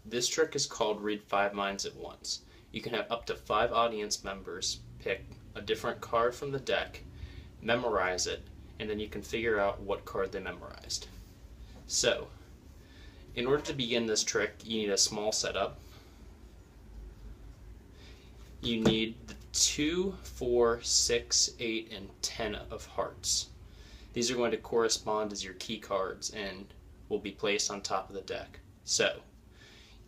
This trick is called read 5 minds at once. You can have up to 5 audience members pick a different card from the deck, memorize it, and then you can figure out what card they memorized. So, in order to begin this trick, you need a small setup. You need the 2, 4, 6, 8, and 10 of hearts. These are going to correspond as your key cards and will be placed on top of the deck. So,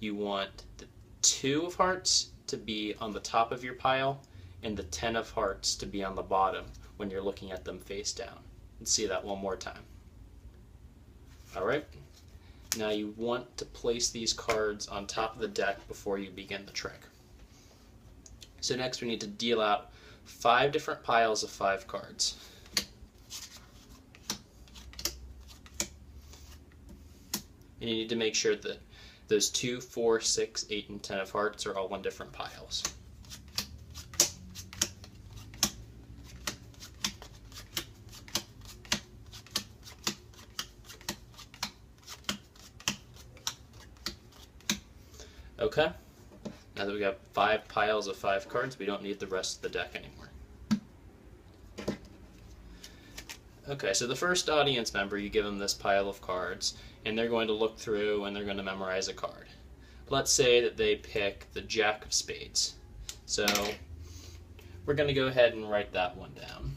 you want the 2 of hearts to be on the top of your pile and the 10 of hearts to be on the bottom when you're looking at them face down. Let's see that one more time. Alright, now you want to place these cards on top of the deck before you begin the trick. So next we need to deal out 5 different piles of 5 cards. And you need to make sure that those 2, 4, 6, 8, and 10 of hearts are all on different piles. Okay, now that we got 5 piles of 5 cards, we don't need the rest of the deck anymore. Okay, so the first audience member, you give them this pile of cards, and they're going to look through and they're going to memorize a card. Let's say that they pick the Jack of Spades. So we're going to go ahead and write that one down,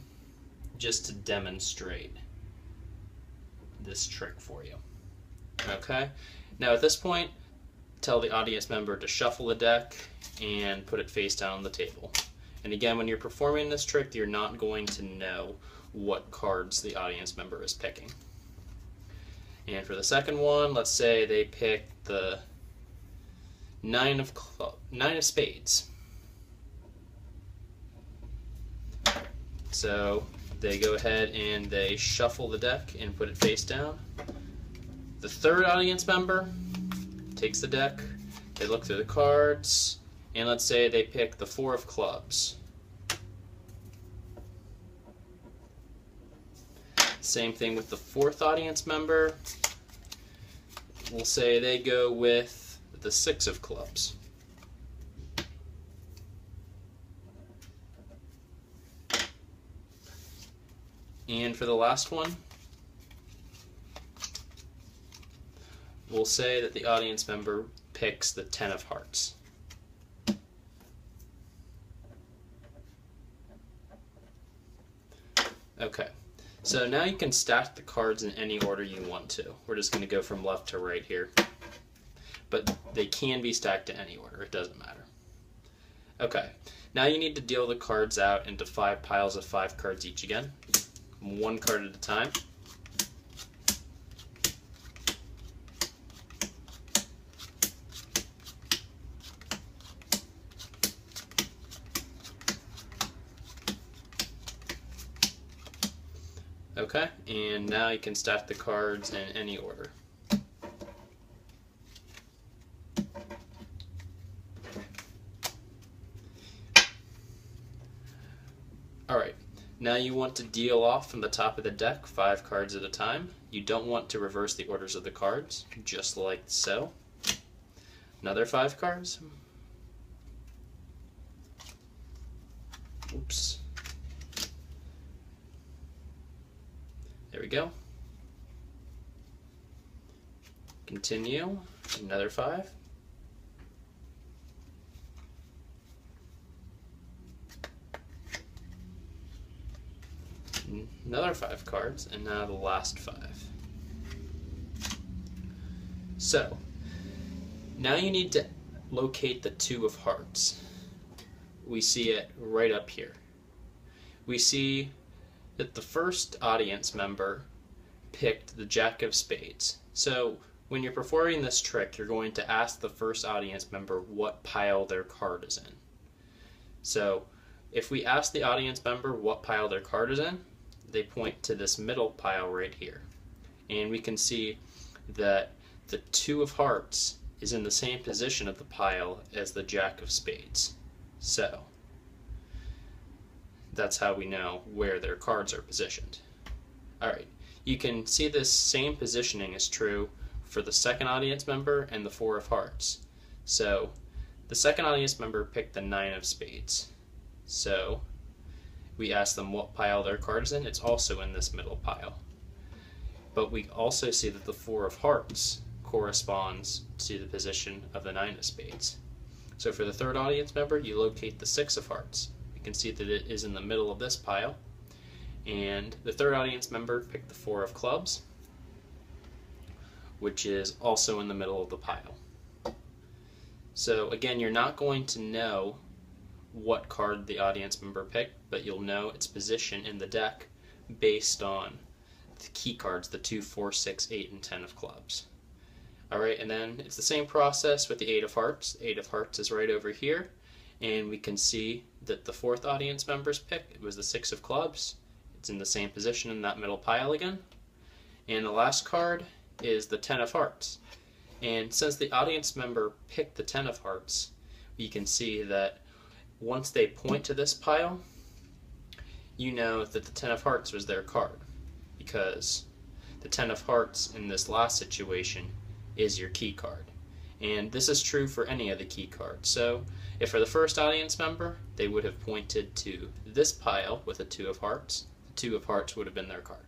just to demonstrate this trick for you. Okay, now at this point, tell the audience member to shuffle the deck and put it face down on the table. And again, when you're performing this trick, you're not going to know what cards the audience member is picking. And for the second one, let's say they pick the 9 of spades. So they go ahead and they shuffle the deck and put it face down. The third audience member takes the deck, they look through the cards, and let's say they pick the 4 of clubs. Same thing with the fourth audience member. We'll say they go with the 6 of clubs. And for the last one, we'll say that the audience member picks the 10 of hearts. Okay, so now you can stack the cards in any order you want to. We're just going to go from left to right here. But they can be stacked in any order, it doesn't matter. Okay, now you need to deal the cards out into 5 piles of 5 cards each again, 1 card at a time. Okay, and now you can stack the cards in any order. Alright, now you want to deal off from the top of the deck 5 cards at a time. You don't want to reverse the orders of the cards, just like so. Another 5 cards. Oops. There we go. Continue. Another 5. Another 5 cards, and now the last 5. So, now you need to locate the 2 of hearts. We see it right up here. We see that the first audience member picked the Jack of Spades. So when you're performing this trick, you're going to ask the first audience member what pile their card is in. So if we ask the audience member what pile their card is in, they point to this middle pile right here. And we can see that the 2 of hearts is in the same position of the pile as the Jack of Spades. So that's how we know where their cards are positioned. Alright, you can see this same positioning is true for the second audience member and the 4 of hearts. So the second audience member picked the 9 of spades. So we ask them what pile their card is in. It's also in this middle pile. But we also see that the 4 of hearts corresponds to the position of the 9 of spades. So for the third audience member, you locate the 6 of hearts. You can see that it is in the middle of this pile. And the third audience member picked the 4 of clubs, which is also in the middle of the pile. So again, you're not going to know what card the audience member picked, but you'll know its position in the deck based on the key cards, the 2, 4, 6, 8, and 10 of clubs. Alright, and then it's the same process with the 8 of hearts. The 8 of hearts is right over here, and we can see that the fourth audience member's pick, it was the 6 of clubs. It's in the same position in that middle pile again. And the last card is the 10 of hearts. And since the audience member picked the 10 of hearts, we can see that once they point to this pile, you know that the 10 of hearts was their card, because the 10 of hearts in this last situation is your key card. And this is true for any of the key cards. So if for the first audience member, they would have pointed to this pile with a 2 of hearts, the 2 of hearts would have been their card.